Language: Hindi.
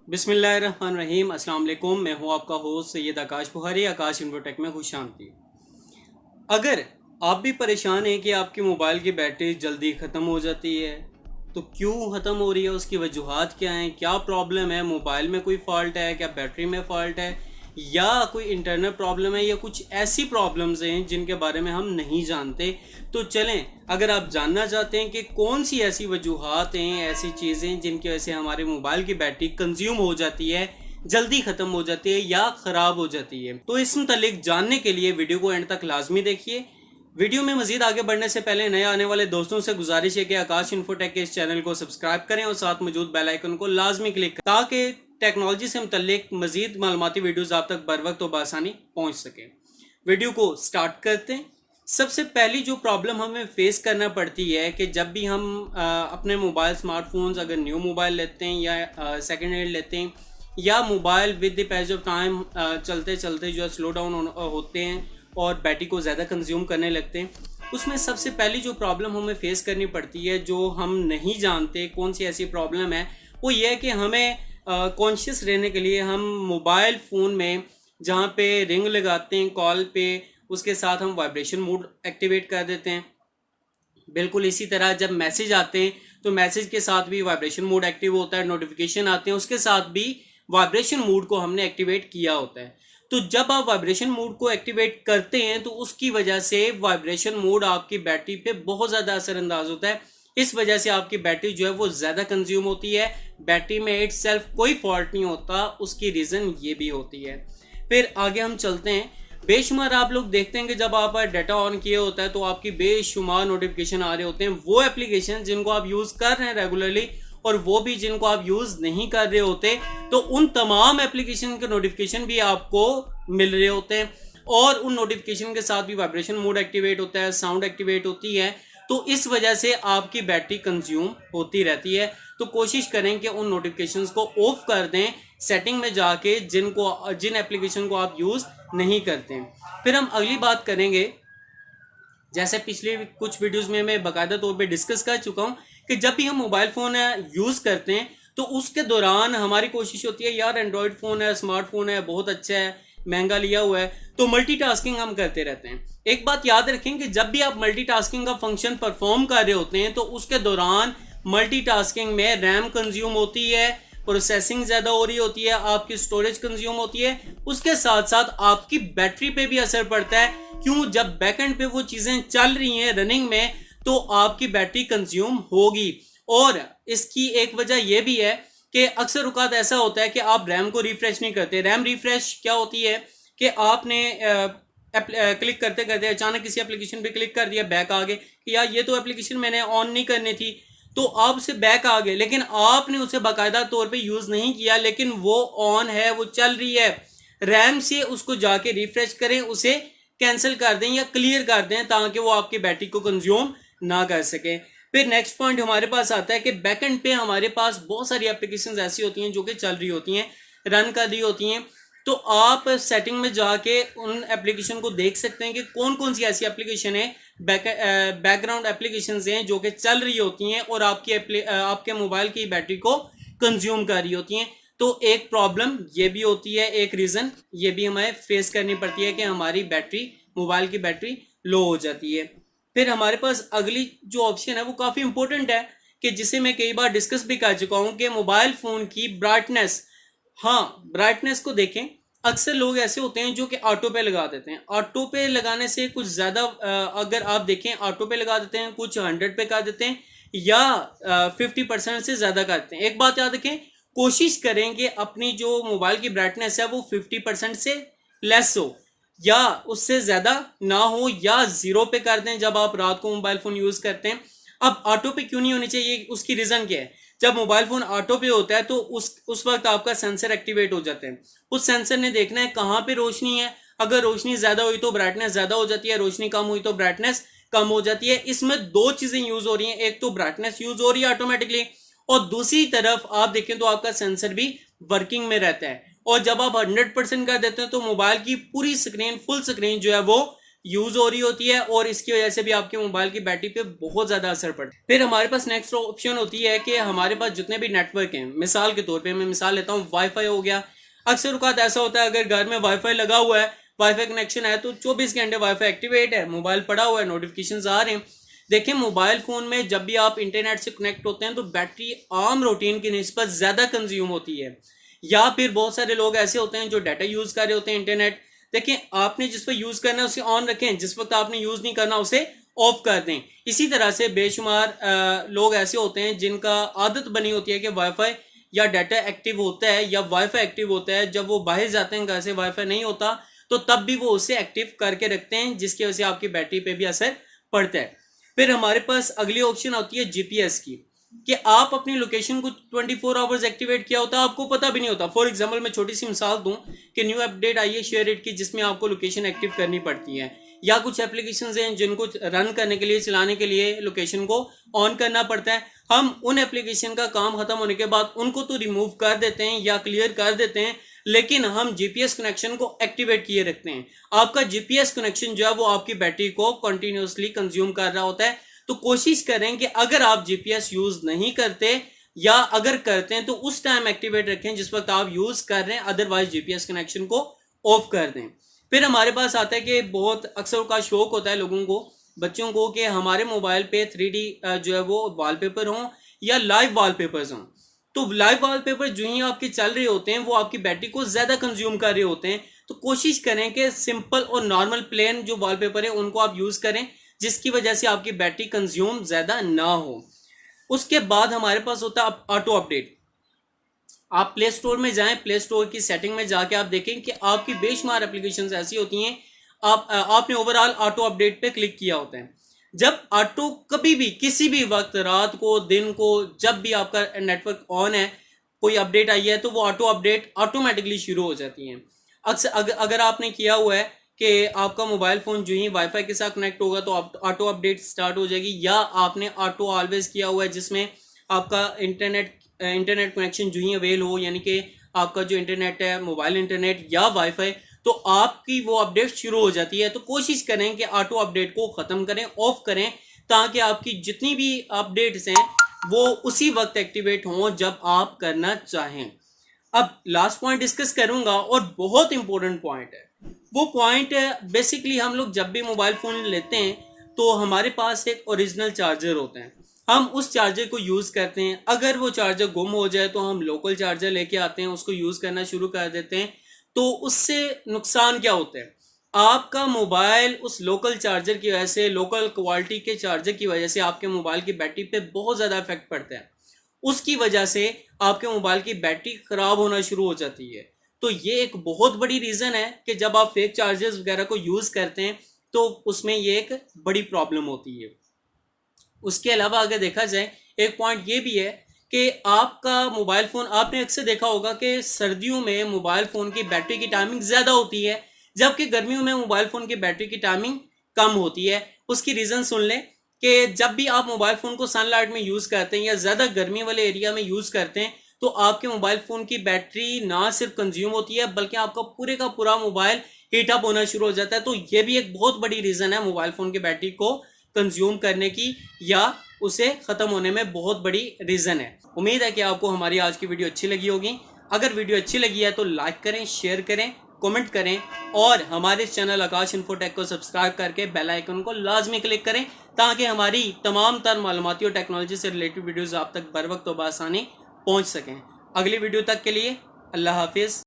बिस्मिल्लाहिर्रहमानिर्रहीम अस्सलाम वालेकुम। मैं हूं आपका होस्ट सैयद आकाश बुखारी। आकाश इन्फोटेक में खुश आमदीद। अगर आप भी परेशान हैं कि आपकी मोबाइल की बैटरी जल्दी ख़त्म हो जाती है, तो क्यों ख़त्म हो रही है, उसकी वजूहात क्या हैं, क्या प्रॉब्लम है, मोबाइल में कोई फ़ॉल्ट है, क्या बैटरी में फ़ॉल्ट है, या कोई इंटरनल प्रॉब्लम है, या कुछ ऐसी प्रॉब्लम्स हैं जिनके बारे में हम नहीं जानते। तो चलें, अगर आप जानना चाहते हैं कि कौन सी ऐसी वजूहात हैं, ऐसी चीज़ें जिनकी वजह से हमारे मोबाइल की बैटरी कंज्यूम हो जाती है, जल्दी ख़त्म हो जाती है या ख़राब हो जाती है, तो इस मुतालिक जानने के लिए वीडियो को एंड तक लाजमी देखिए। वीडियो में मजीद आगे बढ़ने से पहले नए आने वाले दोस्तों से गुजारिश है कि आकाश इन्फोटेक के इस चैनल को सब्सक्राइब करें और साथ मौजूद बेल आइकन को लाजमी क्लिक करें ताकि टेक्नोलॉजी से मुतल्लिक मजीद मालूमाती वीडियोस आप तक बर वक्त और बआसानी पहुंच सके। वीडियो को स्टार्ट करते हैं। सबसे पहली जो प्रॉब्लम हमें फेस करना पड़ती है कि जब भी हम अपने मोबाइल स्मार्टफोन्स अगर न्यू मोबाइल लेते हैं या सेकेंड हैंड लेते हैं, या mobile with the patch of time चलते चलते जो है स्लो डाउन होते हैं और बैटरी को ज़्यादा कंज्यूम करने लगते हैं, उसमें सबसे पहली जो प्रॉब्लम हमें फेस करनी पड़ती है, जो हम नहीं जानते कौन सी ऐसी प्रॉब्लम है, वो ये है कि हमें कॉन्शियस रहने के लिए हम मोबाइल फ़ोन में जहाँ पे रिंग लगाते हैं कॉल पे, उसके साथ हम वाइब्रेशन मोड एक्टिवेट कर देते हैं। बिल्कुल इसी तरह जब मैसेज आते हैं तो मैसेज के साथ भी वाइब्रेशन मोड एक्टिव होता है, नोटिफिकेशन आते हैं उसके साथ भी वाइब्रेशन मोड को हमने एक्टिवेट किया होता है। तो जब आप वाइब्रेशन मोड को एक्टिवेट करते हैं तो उसकी वजह से वाइब्रेशन मोड आपकी बैटरी पे बहुत ज़्यादा असरअंदाज होता है। इस वजह से आपकी बैटरी जो है वो ज़्यादा कंज्यूम होती है। बैटरी में इट सेल्फ कोई फॉल्ट नहीं होता, उसकी रीज़न ये भी होती है। फिर आगे हम चलते हैं। बेशुमार आप लोग देखते हैं कि जब आप डाटा ऑन किए होता है तो आपकी बेशुमार नोटिफिकेशन आ रहे होते हैं, वो एप्लीकेशन जिनको आप यूज़ कर रहे हैं रेगुलरली और वो भी जिनको आप यूज़ नहीं कर रहे होते, तो उन तमाम एप्लीकेशन के नोटिफिकेशन भी आपको मिल रहे होते हैं और उन नोटिफिकेशन के साथ भी वाइब्रेशन मोड एक्टिवेट होता है, साउंड एक्टिवेट होती है। तो इस वजह से आपकी बैटरी कंज्यूम होती रहती है। तो कोशिश करें कि उन नोटिफिकेशंस को ऑफ कर दें सेटिंग में जाके जिन एप्लीकेशन को आप यूज़ नहीं करते हैं। फिर हम अगली बात करेंगे, जैसे पिछले कुछ वीडियोस में मैं बाकायदा तौर पे डिस्कस कर चुका हूँ कि जब भी हम मोबाइल फ़ोन यूज़ करते हैं तो उसके दौरान हमारी कोशिश होती है यार एंड्रॉयड फ़ोन है, स्मार्टफोन है, बहुत अच्छा है, महंगा लिया हुआ है, तो मल्टीटास्किंग हम करते रहते हैं। एक बात याद रखें कि जब भी आप मल्टीटास्किंग का फंक्शन परफॉर्म कर रहे होते हैं तो उसके दौरान मल्टीटास्किंग में रैम कंज्यूम होती है, प्रोसेसिंग ज़्यादा हो रही होती है, आपकी स्टोरेज कंज्यूम होती है, उसके साथ साथ आपकी बैटरी पे भी असर पड़ता है। क्यों? जब बैकएंड पे वो चीज़ें चल रही हैं रनिंग में तो आपकी बैटरी कंज्यूम होगी। और इसकी एक वजह यह भी है कि अक्सर औक़ात ऐसा होता है कि आप रैम को रिफ्रेश नहीं करते। रैम रिफ्रेश क्या होती है कि आपने क्लिक करते करते अचानक किसी एप्लीकेशन पे क्लिक कर दिया, बैक आ गए कि यार ये तो एप्लीकेशन मैंने ऑन नहीं करनी थी, तो आप उसे बैक आ गए, लेकिन आपने उसे बाकायदा तौर पे यूज़ नहीं किया, लेकिन वो ऑन है, वो चल रही है। रैम से उसको जाके रिफ्रेश करें, उसे कैंसिल कर दें या क्लियर कर दें ताकि वो आपकी बैटरी को कंज्यूम ना कर सके। फिर नेक्स्ट पॉइंट हमारे पास आता है कि बैकएंड पे हमारे पास बहुत सारी एप्लीकेशंस ऐसी होती हैं जो कि चल रही होती हैं, रन कर रही होती हैं। तो आप सेटिंग में जाके उन एप्लीकेशन को देख सकते हैं कि कौन कौन सी ऐसी एप्लीकेशन है, बैकग्राउंड एप्लीकेशंस हैं जो कि चल रही होती हैं और आपके मोबाइल की बैटरी को कंज्यूम कर रही होती हैं। तो एक प्रॉब्लम ये भी होती है, एक रीज़न ये भी हमें फेस करनी पड़ती है कि हमारी बैटरी, मोबाइल की बैटरी लो हो जाती है। फिर हमारे पास अगली जो ऑप्शन है वो काफ़ी इंपॉर्टेंट है कि जिसे मैं कई बार डिस्कस भी कर चुका हूँ कि मोबाइल फ़ोन की ब्राइटनेस। हाँ, ब्राइटनेस को देखें। अक्सर लोग ऐसे होते हैं जो कि ऑटो पे लगा देते हैं। ऑटो पे लगाने से कुछ ज़्यादा अगर आप देखें ऑटो पे लगा देते हैं, कुछ 100 पे कर देते हैं या 50% से ज़्यादा करते हैं। एक बात याद रखें, कोशिश करें कि अपनी जो मोबाइल की ब्राइटनेस है वो 50% से लेस हो या उससे ज़्यादा ना हो, या ज़ीरो पे कर दें जब आप रात को मोबाइल फ़ोन यूज़ करते हैं। अब ऑटो पे क्यों नहीं होनी चाहिए, उसकी रीज़न क्या है? जब मोबाइल फ़ोन ऑटो पे होता है तो उस वक्त आपका सेंसर एक्टिवेट हो जाता है। उस सेंसर ने देखना है कहाँ पे रोशनी है, अगर रोशनी ज़्यादा हुई तो ब्राइटनेस ज़्यादा हो जाती है, रोशनी कम हुई तो ब्राइटनेस कम हो जाती है। इसमें दो चीज़ें यूज़ हो रही हैं, एक तो ब्राइटनेस यूज़ हो रही है ऑटोमेटिकली और दूसरी तरफ आप देखें तो आपका सेंसर भी वर्किंग में रहता है। और जब आप 100% कर देते हैं तो मोबाइल की पूरी स्क्रीन, फुल स्क्रीन जो है वो यूज हो रही होती है और इसकी वजह से भी आपके मोबाइल की बैटरी पे बहुत ज्यादा असर पड़ता है। फिर हमारे पास नेक्स्ट ऑप्शन होती है कि हमारे पास जितने भी नेटवर्क हैं, मिसाल के तौर पे मैं मिसाल लेता हूँ, वाईफाई हो गया। अक्सर औकात ऐसा होता है अगर घर में वाईफाई लगा हुआ है, वाईफाई कनेक्शन है, तो 24 घंटे वाईफाई एक्टिवेट है, मोबाइल पड़ा हुआ है, नोटिफिकेशन आ रहे हैं। देखिए मोबाइल फोन में जब भी आप इंटरनेट से कनेक्ट होते हैं तो बैटरी आम रूटीन की निस्बत ज्यादा कंज्यूम होती है। या फिर बहुत सारे लोग ऐसे होते हैं जो डाटा यूज कर रहे होते हैं इंटरनेट। देखिए आपने जिस पर यूज करना है उसे ऑन रखें, जिस वक्त आपने यूज नहीं करना उसे ऑफ कर दें। इसी तरह से बेशुमार लोग ऐसे होते हैं जिनका आदत बनी होती है कि वाईफाई या डाटा एक्टिव होता है या वाईफाई एक्टिव होता है, जब वो बाहर जाते हैं घर से वाईफाई नहीं होता तो तब भी वो उसे एक्टिव करके रखते हैं, जिसकी वजह से आपकी बैटरी पे भी असर पड़ता है। फिर हमारे पास अगली ऑप्शन होती है जीपीएस की, कि आप अपनी लोकेशन को 24 आवर्स एक्टिवेट किया होता है, आपको पता भी नहीं होता। फॉर एग्जांपल मैं छोटी सी मिसाल दूं कि न्यू अपडेट आई है शेयर इट की, जिसमें आपको लोकेशन एक्टिव करनी पड़ती है, या कुछ एप्लीकेशंस हैं जिनको रन करने के लिए, चलाने के लिए लोकेशन को ऑन करना पड़ता है। हम उन एप्लीकेशन का काम खत्म होने के बाद उनको तो रिमूव कर देते हैं या क्लियर कर देते हैं, लेकिन हम जीपीएस कनेक्शन को एक्टिवेट किए रखते हैं। आपका जीपीएस कनेक्शन जो है वो आपकी बैटरी को कंटिन्यूसली कंज्यूम कर रहा होता है। तो कोशिश करें कि अगर आप जीपीएस यूज नहीं करते या अगर करते हैं तो उस टाइम एक्टिवेट रखें जिस वक्त आप यूज कर रहे हैं, अदरवाइज जीपीएस कनेक्शन को ऑफ कर दें। फिर हमारे पास आता है कि बहुत अक्सर का शौक होता है लोगों को, बच्चों को, कि हमारे मोबाइल पे 3D जो है वो वॉलपेपर हों या लाइव वॉलपेपर्स हों। तो लाइव वॉलपेपर जो ही आपके चल रहे होते हैं वो आपकी बैटरी को ज्यादा कंज्यूम कर रहे होते हैं। तो कोशिश करें कि सिंपल और नॉर्मल प्लेन जो वॉलपेपर है उनको आप यूज करें, जिसकी वजह से आपकी बैटरी कंज्यूम ज्यादा ना हो। उसके बाद हमारे पास होता है ऑटो अपडेट। आप प्ले स्टोर में जाएं, प्ले स्टोर की सेटिंग में जाके आप देखें कि आपकी बेशुमार एप्लीकेशंस ऐसी होती हैं, आपने ओवरऑल ऑटो अपडेट पे क्लिक किया होता है। जब ऑटो कभी भी किसी भी वक्त, रात को, दिन को, जब भी आपका नेटवर्क ऑन है, कोई अपडेट आई है तो वो ऑटो अपडेट ऑटोमेटिकली शुरू हो जाती है। अक्सर अगर आपने किया हुआ है कि आपका मोबाइल फोन जो ही वाईफाई के साथ कनेक्ट होगा तो ऑटो अपडेट स्टार्ट हो जाएगी, या आपने ऑटो ऑलवेज किया हुआ है जिसमें आपका इंटरनेट कनेक्शन जो ही अवेल हो, यानी कि आपका जो इंटरनेट है मोबाइल इंटरनेट या वाईफाई, तो आपकी वो अपडेट शुरू हो जाती है। तो कोशिश करें कि ऑटो अपडेट को ख़त्म करें, ऑफ करें, ताकि आपकी जितनी भी अपडेट्स हैं वो उसी वक्त एक्टिवेट हों जब आप करना चाहें। अब लास्ट पॉइंट डिस्कस करूंगा और बहुत इंपॉर्टेंट पॉइंट है। वो पॉइंट है, बेसिकली हम लोग जब भी मोबाइल फ़ोन लेते हैं तो हमारे पास एक ओरिजिनल चार्जर होता है, हम उस चार्जर को यूज़ करते हैं। अगर वो चार्जर गुम हो जाए तो हम लोकल चार्जर लेके आते हैं, उसको यूज़ करना शुरू कर देते हैं। तो उससे नुकसान क्या होता है, आपका मोबाइल उस लोकल चार्जर की वजह से, लोकल क्वालिटी के चार्जर की वजह से आपके मोबाइल की बैटरी पे बहुत ज़्यादा इफेक्ट पड़ता है। उसकी वजह से आपके मोबाइल की बैटरी खराब होना शुरू हो जाती है। तो ये एक बहुत बड़ी रीज़न है कि जब आप फेक चार्जर्स वगैरह को यूज़ करते हैं तो उसमें ये एक बड़ी प्रॉब्लम होती है। उसके अलावा अगर देखा जाए, एक पॉइंट ये भी है कि आपका मोबाइल फ़ोन, आपने अक्सर देखा होगा कि सर्दियों में मोबाइल फ़ोन की बैटरी की टाइमिंग ज़्यादा होती है, जबकि गर्मियों में मोबाइल फ़ोन की बैटरी की टाइमिंग कम होती है। उसकी रीज़न सुन लें कि जब भी आप मोबाइल फ़ोन को सनलाइट में यूज़ करते हैं या ज़्यादा गर्मी वाले एरिया में यूज़ करते हैं तो आपके मोबाइल फ़ोन की बैटरी ना सिर्फ कंज्यूम होती है बल्कि आपका पूरे का पूरा मोबाइल हीटअप होना शुरू हो जाता है। तो ये भी एक बहुत बड़ी रीज़न है मोबाइल फ़ोन की बैटरी को कंज्यूम करने की या उसे ख़त्म होने में बहुत बड़ी रीज़न है। उम्मीद है कि आपको हमारी आज की वीडियो अच्छी लगी होगी। अगर वीडियो अच्छी लगी है तो लाइक करें, शेयर करें, कमेंट करें और हमारे चैनल आकाश इन्फोटेक को सब्सक्राइब करके बेल आइकन को लाजमी क्लिक करें, ताकि हमारी तमाम तर मालूमाती और टेक्नोलॉजी से रिलेटेड वीडियोज़ आप तक बर वक्त और बआसानी पहुँच सकें। अगली वीडियो तक के लिए अल्लाह हाफिज़।